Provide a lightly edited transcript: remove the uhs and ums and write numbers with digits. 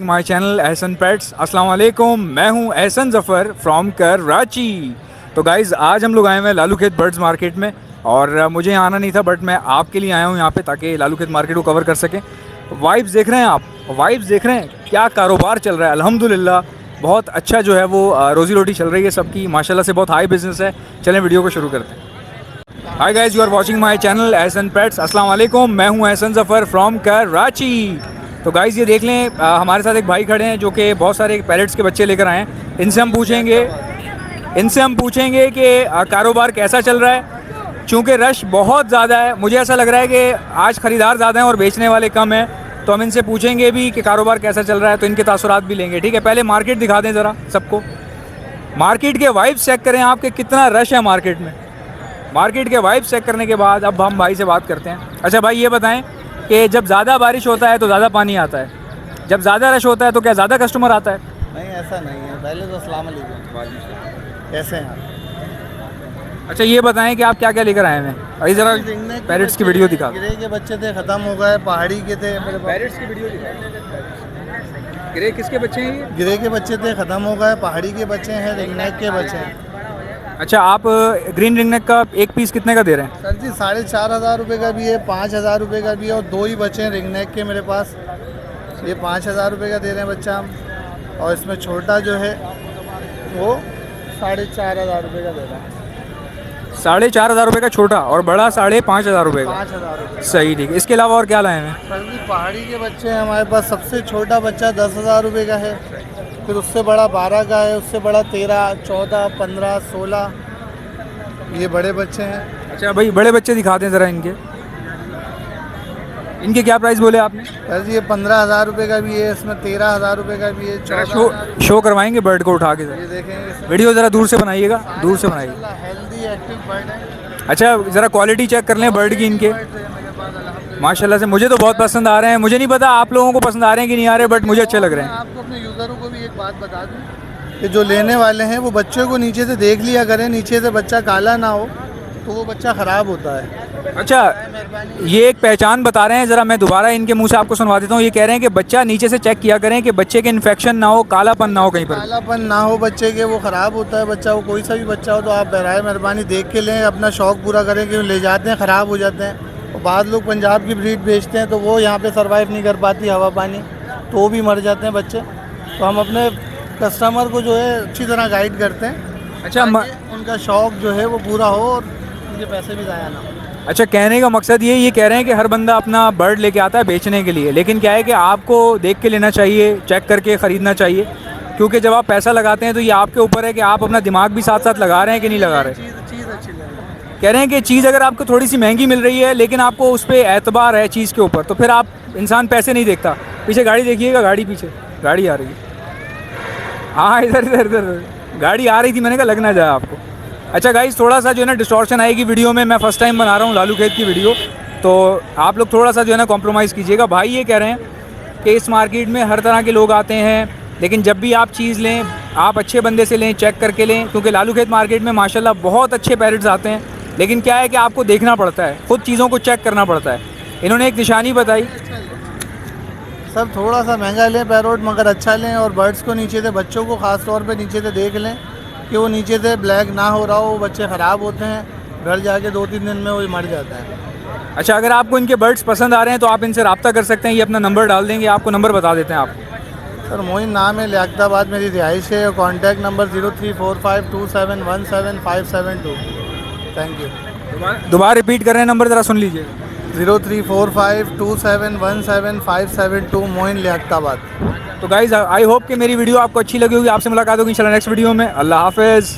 My channel Ehsan pets. अस्सलाम वालेकुम, मैं हूं एहसन ज़फ़र फ्रॉम कराची। तो गाइज़ आज हम लोग आए हुए हैं लालू खेत बर्ड्स मार्केट में और मुझे यहाँ आना नहीं था बट मैं आपके लिए आया हूँ यहाँ पे ताकि लालू खेत मार्केट को कवर कर सकें। वाइब्स देख रहे हैं आप, वाइब्स देख रहे हैं, क्या कारोबार चल रहा है। अल्हम्दुलिल्लाह बहुत अच्छा जो है वो रोज़ी रोटी चल रही है सबकी, माशाल्लाह से बहुत हाई बिज़नेस है। चलें वीडियो को शुरू करते हैं। Hi guys, you are watching my channel Ehsan pets. अस्सलाम वालेकुम, मैं हूँ एहसन ज़फ़र फ्रॉम कराची। तो गाइज़ ये देख लें, हमारे साथ एक भाई खड़े हैं जो कि बहुत सारे पैरेट्स के बच्चे लेकर आए हैं। इनसे हम पूछेंगे कि कारोबार कैसा चल रहा है। चूँकि रश बहुत ज़्यादा है, मुझे ऐसा लग रहा है कि आज ख़रीदार ज़्यादा हैं और बेचने वाले कम हैं, तो हम इनसे पूछेंगे भी कि कारोबार कैसा चल रहा है, तो इनके तासुरात भी लेंगे। ठीक है, पहले मार्केट दिखा दें ज़रा सबको। मार्केट के वाइब्स चेक करें आपके, कितना रश है मार्केट में। मार्केट के वाइब्स चेक करने के बाद अब हम भाई से बात करते हैं। अच्छा भाई ये बताएं कि जब ज़्यादा बारिश होता है तो ज़्यादा पानी आता है, जब ज़्यादा रश होता है तो क्या ज़्यादा कस्टमर आता है? नहीं, ऐसा नहीं है। पहले तो अस्सलाम वालेकुम, कैसे हैं आप? अच्छा ये बताएं कि आप क्या क्या लेकर आए हैं। अभी ज़रा पैरेट्स की वीडियो दिखा। गिरे के बच्चे थे, ख़त्म हो गए। पहाड़ी के थे मेरे पास। पैरेट्स की वीडियो दिखा। गिरे किसके बच्चे हैं ये? गिरे के बच्चे थे, ख़त्म हो गए। पहाड़ी के बच्चे हैं, रिंगनेक के बच्चे हैं। अच्छा, आप ग्रीन रिंगनेक का एक पीस कितने का दे रहे हैं? सर जी 4,500 रुपये का भी है, 5,000 रुपये का भी है और दो ही बच्चे हैं रिंगनेक के मेरे पास। ये 5,000 रुपये का दे रहे हैं बच्चा हम, और इसमें छोटा जो है वो 4,500 रुपये का दे रहा है। 4,500 रुपये का छोटा और बड़ा 5,500 रुपये का। 5,000 रुपये। सही, ठीक है। इसके अलावा और क्या लाए हैं? सर जी पहाड़ी के बच्चे हैं हमारे पास। सबसे छोटा बच्चा 10,000 रुपये का है, फिर उससे बड़ा 12 का है, उससे बड़ा 13, 14, 15, 16 ये बड़े बच्चे हैं। अच्छा भाई बड़े बच्चे दिखाते हैं ज़रा इनके। इनके क्या प्राइस बोले आपने? सर जी ये 15,000 रुपये का भी है, इसमें 13,000 रुपये का भी है। शो करवाएंगे बर्ड को उठा के ये ज़रा। देखेंगे, वीडियो ज़रा दूर से बनाइएगा, दूर से बनाइएगा। हेल्दी एक्टिव बर्ड है। अच्छा ज़रा क्वालिटी चेक कर लें बर्ड की इनके। माशाल्लाह से मुझे तो बहुत पसंद आ रहे हैं। मुझे नहीं पता आप लोगों को पसंद आ रहे हैं कि नहीं आ रहे, बट मुझे अच्छे लग रहे हैं। आपको अपने यूज़रों को भी एक बात बता दूं कि जो लेने वाले हैं वो बच्चों को नीचे से देख लिया करें, नीचे से बच्चा काला ना हो तो वो बच्चा ख़राब होता है। अच्छा ये एक पहचान बता रहे हैं, ज़रा मैं दोबारा इनके मुंह से आपको सुनवा देता हूँ। ये कह रहे हैं कि बच्चा नीचे से चेक किया करें कि बच्चे के इन्फेक्शन ना हो, कालापन ना हो कहीं पर। कालापन ना हो बच्चे के, वो ख़राब होता है बच्चा। वो कोई सा भी बच्चा हो तो आप बराए मेहरबानी देख के लें, अपना शौक़ पूरा करें। कि ले जाते हैं ख़राब हो जाते हैं। और बाद लोग पंजाब की ब्रीड बेचते हैं तो वो यहाँ पे सरवाइव नहीं कर पाती, हवा पानी, तो वो भी मर जाते हैं बच्चे। तो हम अपने कस्टमर को जो है अच्छी तरह गाइड करते हैं। अच्छा उनका शौक़ जो है वो पूरा हो और उनके पैसे भी ज़ाया ना हो। अच्छा, कहने का मकसद ये कह रहे हैं कि हर बंदा अपना बर्ड लेके आता है बेचने के लिए, लेकिन क्या है कि आपको देख के लेना चाहिए, चेक करके ख़रीदना चाहिए। क्योंकि जब आप पैसा लगाते हैं तो ये आपके ऊपर है कि आप अपना दिमाग भी साथ साथ लगा रहे हैं कि नहीं लगा रहे। चीज़ अच्छी लगी। कह रहे हैं कि चीज़ अगर आपको थोड़ी सी महंगी मिल रही है लेकिन आपको उस पर एतबार है चीज़ के ऊपर, तो फिर आप इंसान पैसे नहीं देखता। पीछे गाड़ी देखिएगा, गाड़ी पीछे गाड़ी आ रही है। हाँ इधर इधर इधर गाड़ी आ रही थी, मैंने कहा लग ना जाए आपको। अच्छा गाइस, थोड़ा सा जो है ना डिस्टॉर्शन आएगी वीडियो में। मैं फ़र्स्ट टाइम बना रहा हूँ लालू खेत की वीडियो, तो आप लोग थोड़ा सा जो है ना कॉम्प्रोमाइज़ कीजिएगा। भाई ये कह रहे हैं कि इस मार्केट में हर तरह के लोग आते हैं, लेकिन जब भी आप चीज़ लें आप अच्छे बंदे से लें, चेक करके लें। क्योंकि लालू खेत मार्केट में माशाल्लाह बहुत अच्छे पैरेट्स आते हैं, लेकिन क्या है कि आपको देखना पड़ता है, ख़ुद चीज़ों को चेक करना पड़ता है। इन्होंने एक निशानी बताई। सर थोड़ा सा महंगा लें पैरोट, मगर अच्छा लें। और बर्ड्स को नीचे से, बच्चों को ख़ास तौर पे नीचे से देख लें कि वो नीचे से ब्लैक ना हो रहा हो। वो बच्चे ख़राब होते हैं, घर जाके 2-3 दिन में वो मर जाता है। अच्छा, अगर आपको इनके बर्ड्स पसंद आ रहे हैं तो आप इनसे रब्ता कर सकते हैं। ये अपना नंबर डाल देंगे, आपको नंबर बता देते हैं आप। सर मोइन नाम है, लियाकताबाद मेरी रिहाइश है। और कॉन्टैक्ट नंबर 0345271752। Thank you. दोबारा रिपीट कर रहे हैं नंबर, ज़रा सुन लीजिए। 0345271752 मोइन लियाकताबाद। तो गाइज़ आई होप कि मेरी वीडियो आपको अच्छी लगी होगी। आपसे मुलाकात होगी इंशाल्लाह नेक्स्ट वीडियो में। अल्लाह हाफ़िज़।